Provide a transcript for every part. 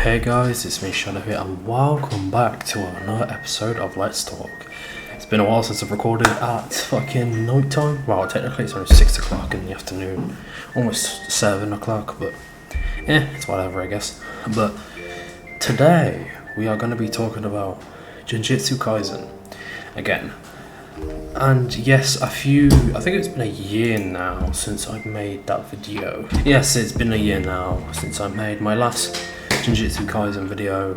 Hey guys, it's me Shadow here and welcome back to another episode of Let's Talk. It's been a while since I've recorded at fucking night time. Well, technically it's only 6 o'clock in the afternoon, almost 7 o'clock, but it's whatever I guess. But today we are going to be talking about Jujutsu Kaisen again. And yes, I think it's been a year now since I made that video. Yes, it's been a year now since I made my last Jujutsu Kaisen video,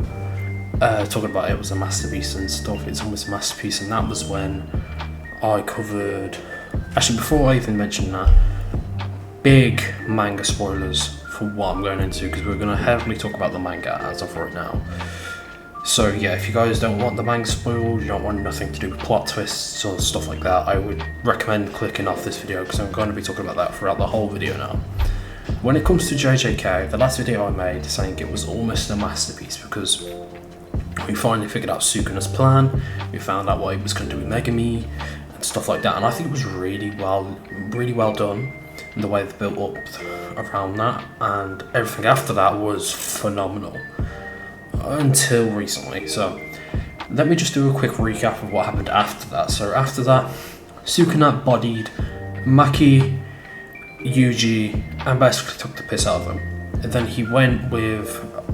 talking about it was a masterpiece and stuff. It's almost a masterpiece, and that was when I covered, actually before I even mentioned that, big manga spoilers for what I'm going into, because we're going to heavily talk about the manga as of right now. So yeah, if you guys don't want the manga spoiled, you don't want nothing to do with plot twists or stuff like that, I would recommend clicking off this video, because I'm going to be talking about that throughout the whole video now. When it comes to JJK, the last video I made saying it was almost a masterpiece because we finally figured out Sukuna's plan, we found out what he was going to do with Megami and stuff like that, and I think it was really well done in the way they built up around that, and everything after that was phenomenal until recently. So let me just do a quick recap of what happened after that. So after that, Sukuna bodied Maki, Yuji, and basically took the piss out of him. And then he went with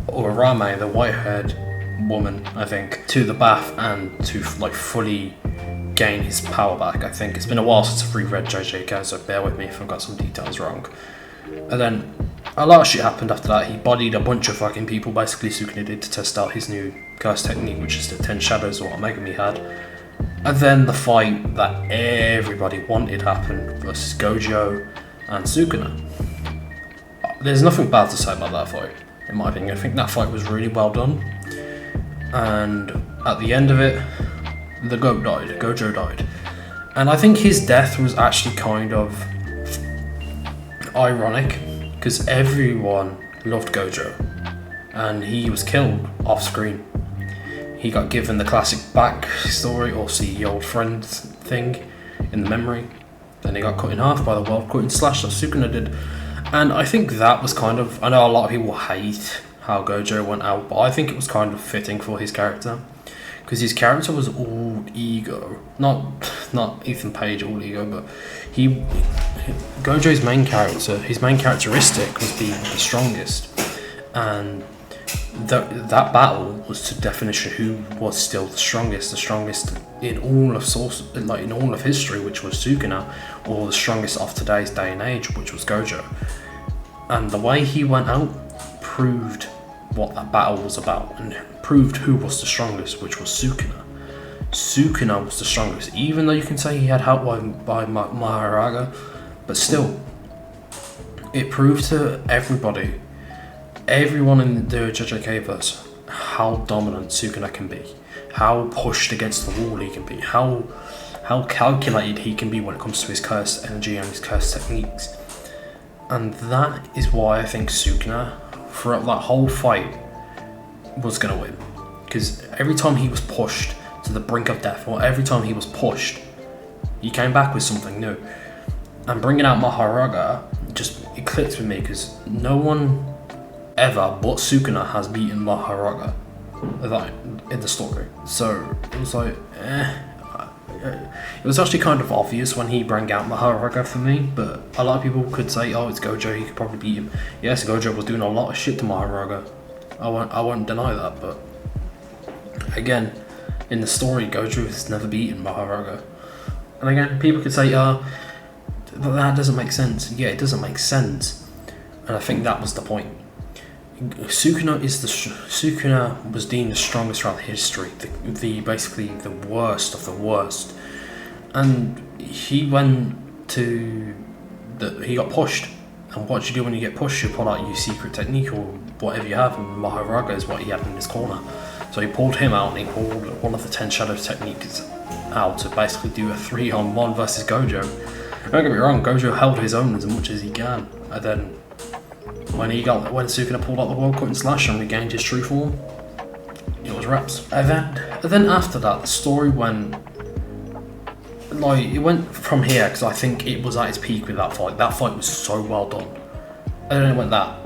Urame, the white-haired woman, I think, to the bath and to fully gain his power back. I think it's been a while since I've reread JJK, so bear with me if I've got some details wrong. And then a lot of shit happened after that. He bodied a bunch of fucking people, basically Sukuna did, to test out his new curse technique, which is the 10 shadows of what Megami had. And then the fight that everybody wanted happened versus Gojo and Sukuna. There's nothing bad to say about that fight, in my opinion. I think that fight was really well done, and at the end of it, the goat died, Gojo died, and I think his death was actually kind of ironic, because everyone loved Gojo, and he was killed off screen. He got given the classic backstory, or see the old friend thing in the memory. Then he got cut in half by the world cutting slash that Sukuna did. And I think that was kind of, I know a lot of people hate how Gojo went out, but I think it was kind of fitting for his character. Because his character was all ego. Not Ethan Page all ego, but Gojo's main character, his main characteristic was being the strongest. And that battle was to definition who was still the strongest in all of history, which was Sukuna, or the strongest of today's day and age, which was Gojo. And the way he went out proved what that battle was about, and proved who was the strongest, which was Sukuna. Sukuna was the strongest, even though you can say he had help by Maharaga, but still, it proved to everyone in the JJK verse, how dominant Sukuna can be, how pushed against the wall he can be, how calculated he can be when it comes to his cursed energy and his cursed techniques. And that is why I think Sukuna, throughout that whole fight, was going to win. Because every time he was pushed to the brink of death, or every time he was pushed, he came back with something new. And bringing out Maharaga, it clicked with me, because no one ever but Sukuna has beaten Maharaga in the story. So it was like, it was actually kind of obvious when he brought out Maharaga for me, but a lot of people could say, oh, it's Gojo, he could probably beat him. Yes, Gojo was doing a lot of shit to Maharaga, I won't deny that, but again, in the story, Gojo has never beaten Maharaga. And again, people could say, but that doesn't make sense. Yeah, it doesn't make sense, and I think that was the point. Sukuna was deemed the strongest throughout history, basically the worst of the worst, and he got pushed. And what you do when you get pushed, you pull out your secret technique or whatever you have, and Maharaga is what he had in his corner. So he pulled him out, and he pulled one of the 10 shadows techniques out to basically do a 3-on-1 versus Gojo. Don't get me wrong, Gojo held his own as much as he can, and then when Sukuna pulled out the world cutting slash and regained his true form, it was wraps. And then after that, the story went it went from here, because I think it was at its peak with that fight. That fight was so well done, and then it went that.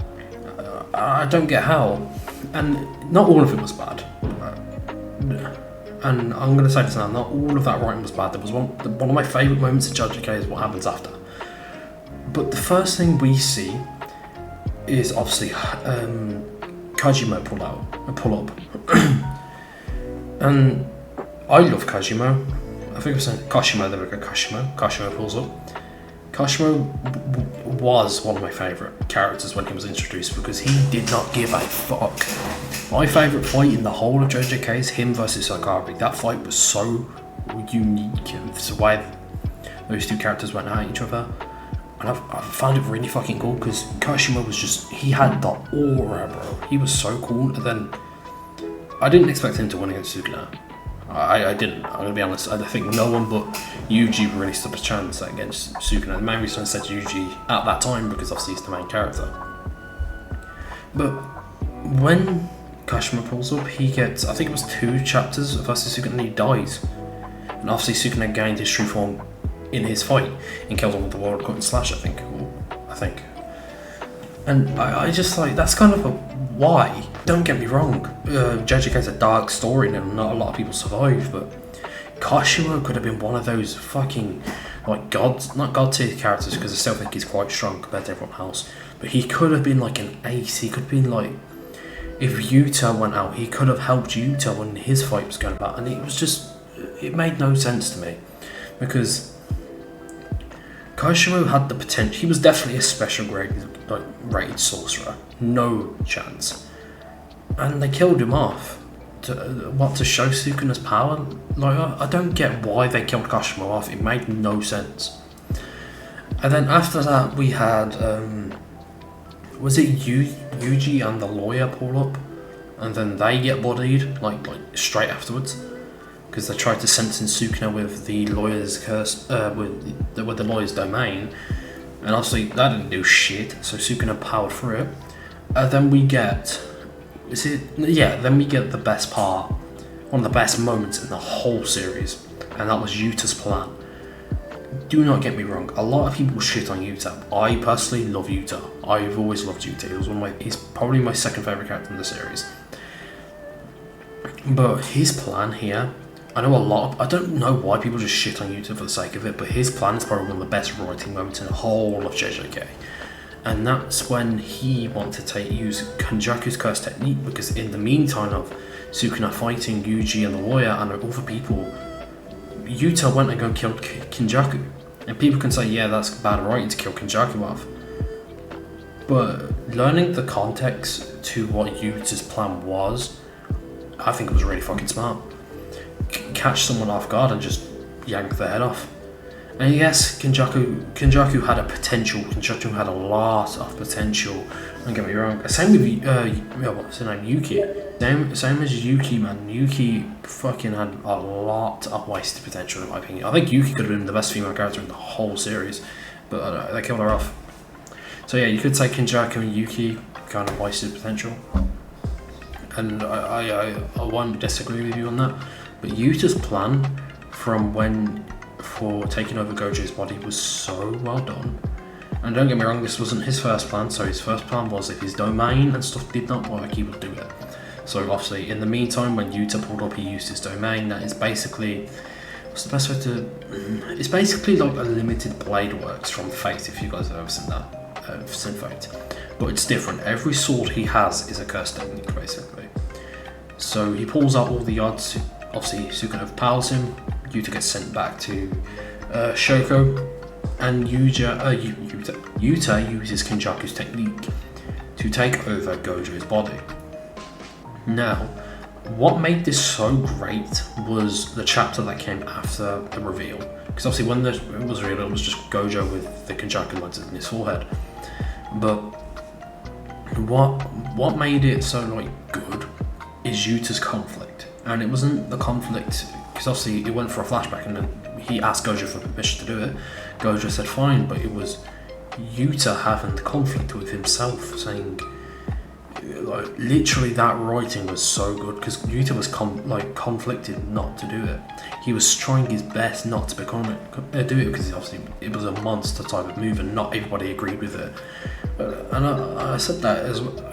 I don't get how and not all of it was bad. And I'm going to say this now, not all of that writing was bad. There was one of my favourite moments in Jujutsu is what happens after. But the first thing we see is obviously Kajima pull up. And I love Kajima. I think it was Kashimo, there we go, Kashimo pulls up. Kashimo was one of my favourite characters when he was introduced because he did not give a fuck. My favourite fight in the whole of JJK is him versus Sakari. That fight was so unique and the way those two characters went at each other. And I found it really fucking cool because Kashimo was just, he had the aura, bro. He was so cool. And then I didn't expect him to win against Sukuna. I didn't, I'm gonna be honest. I think no one but Yuji really stood a chance against Sukuna. The main reason I said Yuji at that time because obviously he's the main character. But when Kashima pulls up, he gets, I think it was 2 chapters versus Sukuna and he dies. And obviously Sukuna gained his true form in his fight and killed him with the World Cut and Slash, I think. And I just like, that's kind of a why. Don't get me wrong, JJK's a dark story and not a lot of people survive, but Kashima could have been one of those fucking like not god tier characters because I still think he's quite strong compared to everyone else, but he could have been like an ace. He could have been like, if Yuta went out, he could have helped Yuta when his fight was going about, and it was just, it made no sense to me because Kashimo had the potential. He was definitely a special grade, like rated sorcerer, no chance. And they killed him off to show Sukuna's power. Like I don't get why they killed Kashimo off. It made no sense. And then after that we had was it Yuji and the lawyer pull up, and then they get bodied like straight afterwards. Because they tried to sentence Sukuna with the lawyer's curse, with the lawyer's domain, and obviously that didn't do shit. So Sukuna powered through it. Then we get, Then we get the best part, one of the best moments in the whole series, and that was Yuta's plan. Do not get me wrong. A lot of people shit on Yuta. I personally love Yuta. I've always loved Yuta. He's probably my second favorite character in the series. But his plan here. I don't know why people just shit on Yuta for the sake of it, but his plan is probably one of the best writing moments in the whole of JJK. And that's when he wanted to use Kenjaku's curse technique, because in the meantime of Sukuna fighting Yuji and the lawyer and other people, Yuta went and killed Kenjaku. And people can say, yeah, that's bad writing to kill Kenjaku off. But learning the context to what Yuta's plan was, I think it was really fucking smart. Catch someone off guard and just yank their head off. And yes, Kenjaku had a potential. Kenjaku had a lot of potential. Don't get me wrong. Same with what's her name, Yuki. Same as Yuki, man. Yuki fucking had a lot of wasted potential in my opinion. I think Yuki could have been the best female character in the whole series, but they killed her off. So yeah, you could say Kenjaku and Yuki kind of wasted potential. And I won't disagree with you on that. But Yuta's plan for taking over Gojo's body was so well done. And don't get me wrong, this wasn't his first plan. So his first plan was if his domain and stuff did not work, he would do it. So obviously, in the meantime, when Yuta pulled up, he used his domain. That is basically, what's the best way to? It's basically like a limited blade works from Fate. If you guys have ever seen that, seen Fate, but it's different. Every sword he has is a curse technique, basically. So he pulls out all the odds. Obviously, Sukuna overpowers him. Yuta gets sent back to Shoko, and Yuta uses Kenjaku's technique to take over Gojo's body. Now, what made this so great was the chapter that came after the reveal. Because obviously, when it was revealed, it was just Gojo with the Kenjaku letters in his forehead. But what made it so good is Yuta's conflict. And it wasn't the conflict, because obviously it went for a flashback and then he asked Gojo for permission to do it. Gojo said fine, but it was Yuta having the conflict with himself, saying, like literally that writing was so good because Yuta was conflicted not to do it. He was trying his best not to do it because obviously it was a monster type of move and not everybody agreed with it. And I said that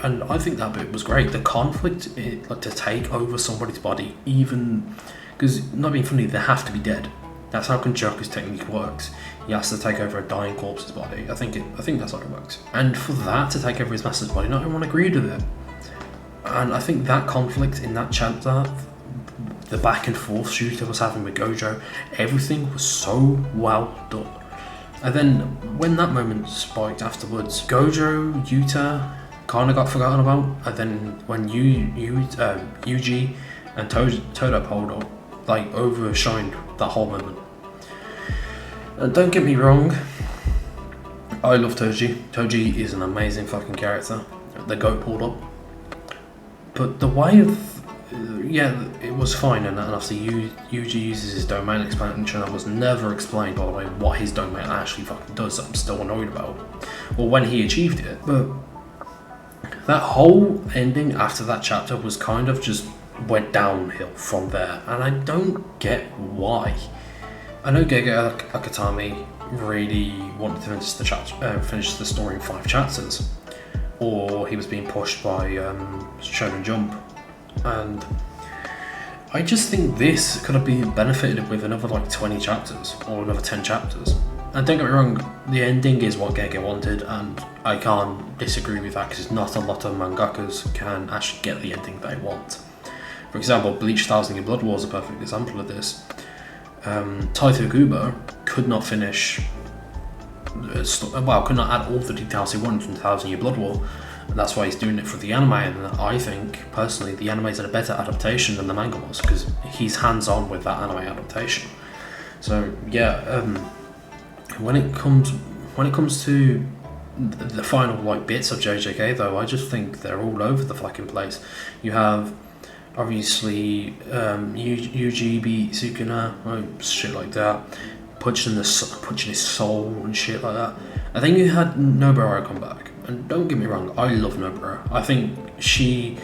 and I think that bit was great. The conflict, like to take over somebody's body, even because not being funny, they have to be dead. That's how Kenjaku's technique works. He has to take over a dying corpse's body. I think that's how it works. And for that to take over his master's body, not everyone agreed with it. And I think that conflict in that chapter, the back and forth Yuta was having with Gojo, everything was so well done. And then when that moment spiked afterwards, Gojo, Yuta kind of got forgotten about. And then when Yuji and Todo pulled up, like overshined that whole moment. And don't get me wrong, I love Toji. Toji is an amazing fucking character. The goat pulled up. But the way of... yeah, it was fine, and obviously Yuji uses his domain expansion. That was never explained, by the way, what his domain actually fucking does. I'm still annoyed about. Or when he achieved it. But that whole ending after that chapter was kind of just went downhill from there, and I don't get why. I know Gege Akutami really wanted to finish the story in 5 chapters, or he was being pushed by Shonen Jump, and I just think this could have been benefited with another like 20 chapters or another 10 chapters. And don't get me wrong, the ending is what Gege wanted, and I can't disagree with that because not a lot of mangakas can actually get the ending they want. For example, Bleach 1000 Year Blood War is a perfect example of this. Taito Kubo could not finish, could not add all the details he wanted from 1000 Year Blood War, and that's why he's doing it for the anime. And I think, personally, the anime is a better adaptation than the manga was, because he's hands-on with that anime adaptation. So yeah, when it comes to the final like bits of JJK though, I just think they're all over the fucking place. You have obviously Yuji beat Sukuna, shit like that, punching his soul and shit like that. I think you had Nobara come back, and don't get me wrong, I love Nobara. I think she's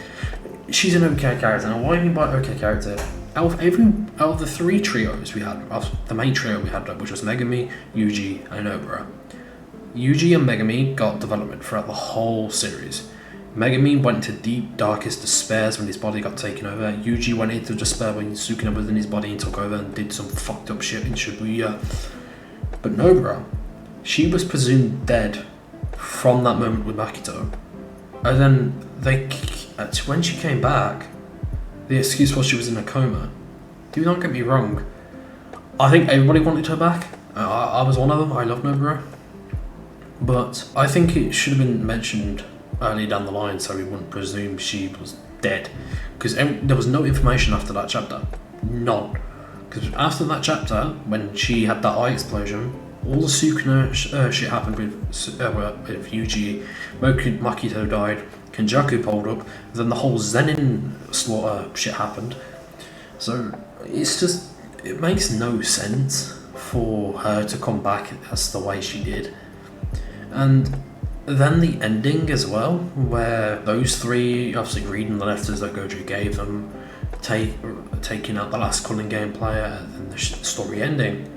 an okay character. And what I mean by okay character, out of the 3 trios we had, the main trio we had, which was Megami, Yuji, and Nobara, Yuji and Megami got development throughout the whole series. Megami went into deep, darkest despairs when his body got taken over. Yuji went into despair when Sukuna was in his body and took over and did some fucked up shit in Shibuya. But Nobara, she was presumed dead from that moment with Makito. And then when she came back, the excuse was she was in a coma. Do not get me wrong, I think everybody wanted her back. I was one of them. I love Nobara. But I think it should have been mentioned early down the line so we wouldn't presume she was dead, because there was no information after that chapter, none. Because after that chapter, when she had that eye explosion, all the Sukuna shit happened with Yuji, Makito died, Kenjaku pulled up, then the whole Zenin slaughter shit happened. So it's just, it makes no sense for her to come back as the way she did. And then the ending as well, where those 3 obviously reading the letters that Gojo gave them, taking out the last Culling Game player, and the story ending.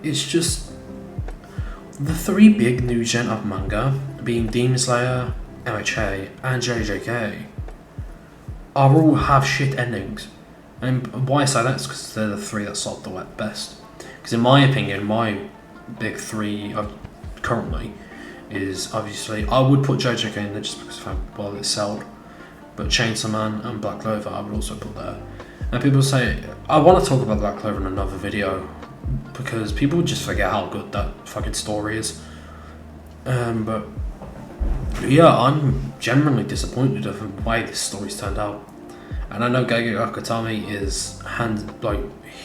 It's just the 3 big new gen of manga, being Demon Slayer, MHA, and JJK, all have shit endings. And why I say that is because they're the 3 that sold the web best. Because in my opinion, my big 3 currently is obviously, I would put JJK in there just because of how well it's sold, but Chainsaw Man and Black Clover I would also put there. And people say, I want to talk about Black Clover in another video because people just forget how good that fucking story is. But yeah, I'm genuinely disappointed of the way this story's turned out. And I know Gege Akutami is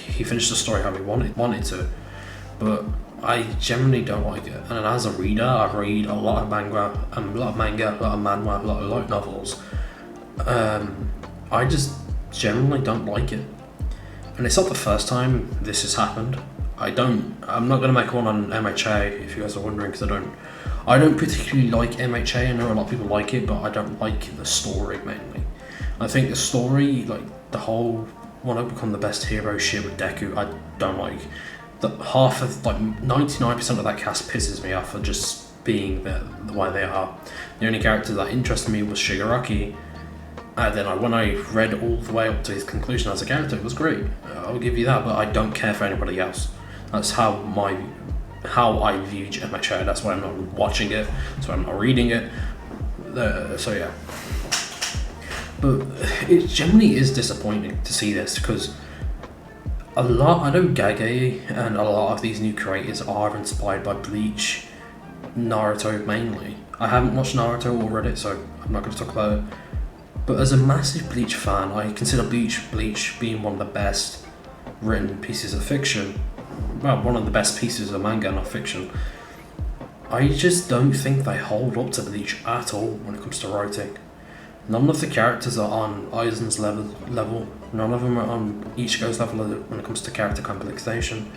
he finished the story how he wanted to, but I generally don't like it. And as a reader, I read a lot of manga, a lot of manhwa, a lot of light novels. I just generally don't like it. And it's not the first time this has happened. I'm not going to make one on MHA, if you guys are wondering, because I don't particularly like MHA. I know a lot of people like it, but I don't like the story mainly. I think the story, like the whole want to become the best hero shit with Deku, I don't like. The half of, like 99% of that cast pisses me off for just being the way they are. The only character that interested me was Shigaraki, and then when I read all the way up to his conclusion as a character, it was great. I'll give you that, but I don't care for anybody else. That's how I view MHA. That's why I'm not watching it. That's why I'm not reading it. So yeah. But it generally is disappointing to see this, because I know Gege and a lot of these new creators are inspired by Bleach, Naruto mainly. I haven't watched Naruto or read it, so I'm not going to talk about it. But as a massive Bleach fan, I consider Bleach being one of the best written pieces of fiction. Well, one of the best pieces of manga, not fiction. I just don't think they hold up to Bleach at all when it comes to writing. None of the characters are on Aizen's level. None of them are on Ichigo's level when it comes to character complexation.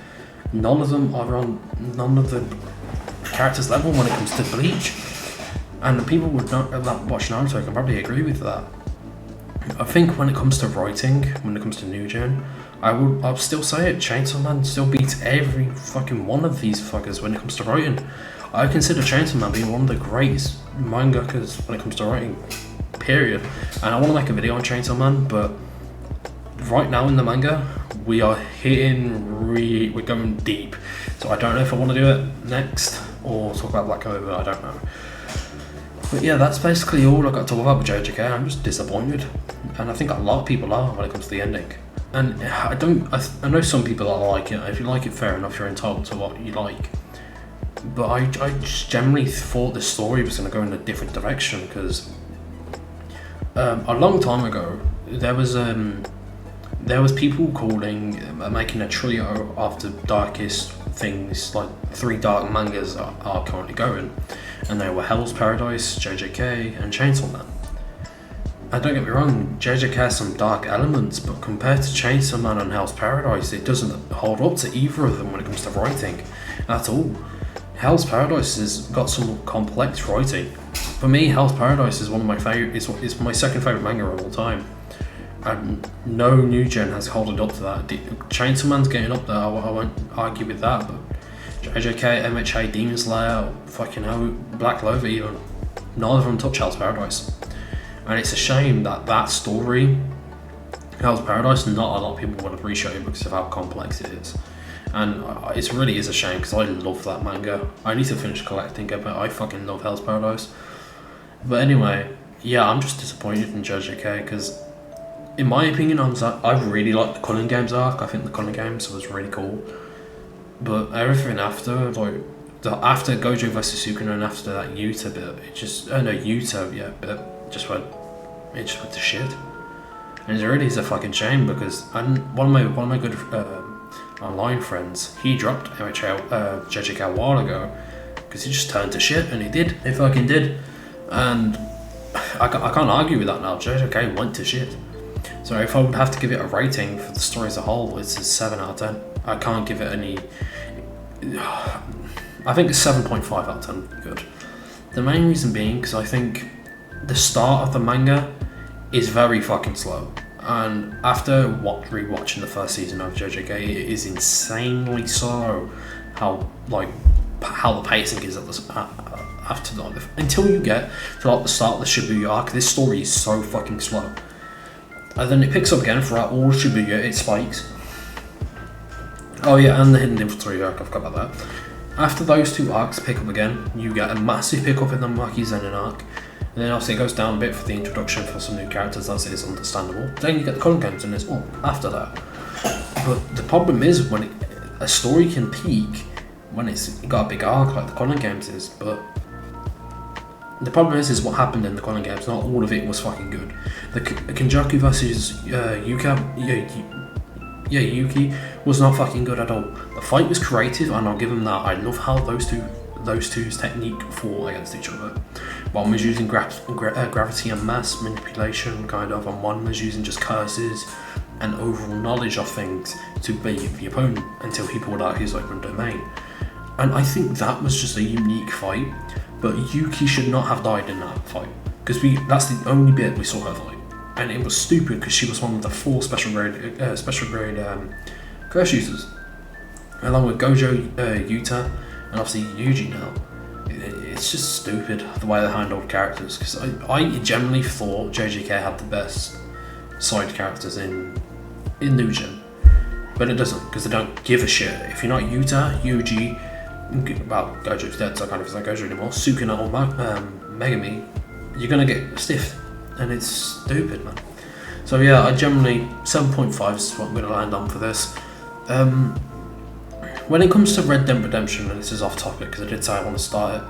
None of them are on none of the characters' level when it comes to Bleach. And the people that watch Naruto can probably agree with that. I think when it comes to writing, when it comes to New Gen, I'll still say it, Chainsaw Man still beats every fucking one of these fuckers when it comes to writing. I consider Chainsaw Man being one of the greatest mangakas when it comes to writing, period. And I want to make a video on Chainsaw Man, but right now in the manga, we are we're going deep. So I don't know if I want to do it next or talk about Black Clover, I don't know. But yeah, that's basically all I got to talk about with JJK. I'm just disappointed, and I think a lot of people are when it comes to the ending. And I know some people that like it. If you like it, fair enough, you're entitled to what you like. But I just generally thought the story was going to go in a different direction, because a long time ago there was people making a trio of the darkest things, like 3 dark mangas are currently going, and they were Hell's Paradise, JJK, and Chainsaw Man. And don't get me wrong, JJK has some dark elements, but compared to Chainsaw Man and Hell's Paradise, it doesn't hold up to either of them when it comes to writing at all. Hell's Paradise has got some complex writing. For me, Hell's Paradise is one of my favorite. It's my second favorite manga of all time, and no new gen has held up to that. Chainsaw Man's getting up there. I won't argue with that. But JJK, MHA, Demon Slayer, fucking hell, Black Clover, even none of them touch Hell's Paradise. And it's a shame that story, Hell's Paradise, not a lot of people would appreciate it because of how complex it is. And it really is a shame, because I love that manga. I need to finish collecting it, but I fucking love Hell's Paradise. But anyway, yeah, I'm just disappointed in JJK, because in my opinion, I really like the Culling Games arc. I think the Culling Games was really cool. But everything after, like, after Gojo vs Sukuna and after that Yuta bit, it just, bit just went to shit. And it really is a fucking shame, because one of my good online friends, he dropped JJK a while ago because he just turned to shit, and he fucking did. And I can't argue with that now. JJK went to shit. So if I would have to give it a rating for the story as a whole, it's a 7 out of 10. I can't give it any. I think it's 7.5 out of 10 would be good. The main reason being because I think the start of the manga is very fucking slow. And after rewatching the first season of JJK, it is insanely slow how the pacing is after until you get to the start of the Shibuya arc. This story is so fucking slow, and then it picks up again throughout all Shibuya. It spikes. Oh yeah, and the Hidden Infantry arc, I forgot about that. After those 2 arcs pick up again, you get a massive pickup in the Maki Zenin arc. And then obviously it goes down a bit for the introduction for some new characters, as it is understandable. Then you get the Culling Games and it's up after that. But the problem is when a story can peak when it's got a big arc like the Culling Games is, but the problem is what happened in the Culling Games. Not all of it was fucking good. The Kenjaku versus Yuki was not fucking good at all. The fight was creative, and I'll give them that. I love how those two's technique fought against each other. One was using gravity and mass manipulation, kind of, and one was using just curses and overall knowledge of things to beat the opponent until he pulled out his open domain. And I think that was just a unique fight. but Yuki should not have died in that fight, because that's the only bit we saw her fight, and it was stupid because she was one of the 4 special grade curse users, along with Gojo, Yuta, and obviously Yuji now. It's just stupid the way they handled characters, because I generally thought JJK had the best side characters in New Gen, but it doesn't, because they don't give a shit. If you're not Yuta, Yuji, well, Gojo's dead, so I can't even say Gojo anymore, Sukuna or Megami, you're gonna get stiffed, and it's stupid, man. So yeah, I generally 7.5 is what I'm gonna land on for this. When it comes to Red Dead Redemption, and this is off topic because I did say I want to start it,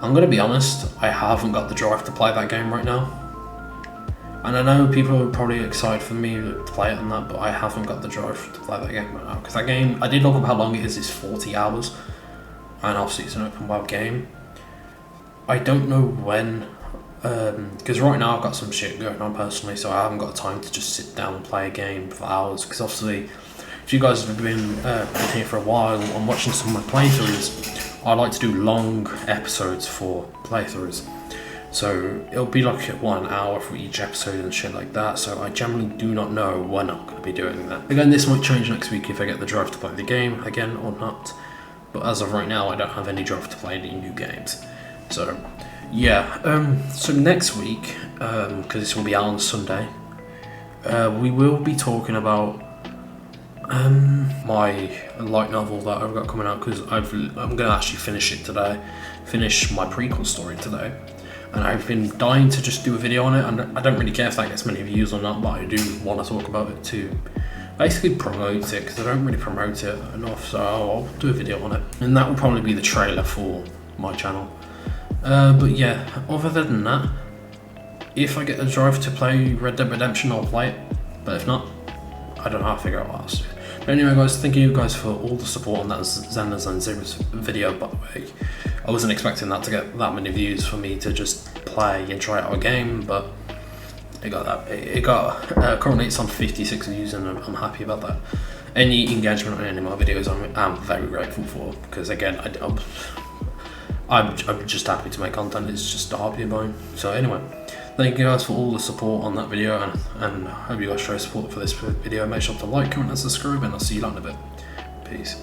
I'm gonna be honest, I haven't got the drive to play that game right now. And I know people are probably excited for me to play it and that, but I haven't got the drive to play that game right now, because that game, I did look up how long it is, it's 40 hours, and obviously it's an open world game. I don't know when, because right now I've got some shit going on personally, so I haven't got time to just sit down and play a game for hours, because obviously, if you guys have been here for a while and watching some of my playthroughs, I like to do long episodes for playthroughs. So it'll be like 1 hour for each episode and shit like that, so I generally do not know when I'm going to be doing that. Again, this might change next week if I get the drive to play the game again or not, but as of right now I don't have any drive to play any new games. So yeah, so next week, because this will be out on Sunday, we will be talking about my light novel that I've got coming out, because I'm going to actually finish it today, finish my prequel story today, and I've been dying to just do a video on it, and I don't really care if that gets many views or not, but I do want to talk about it to basically promote it, because I don't really promote it enough, so I'll do a video on it, and that will probably be the trailer for my channel. But yeah, other than that, if I get the drive to play Red Dead Redemption, I'll play it, but if not, I don't know how to figure out what else to do. But anyway guys, thank you guys for all the support on that Xander's and Zebra's video, by the way. I wasn't expecting that to get that many views for me to just play and try out a game, but it got that. It got, currently it's on 56 views, and I'm happy about that. Any engagement on any of my videos I'm very grateful for, because again, I'm just happy to make content, it's just a hobby of mine. So anyway, thank you guys for all the support on that video, and I hope you guys show support for this video. Make sure to like, comment and subscribe, and I'll see you later in a bit. Peace.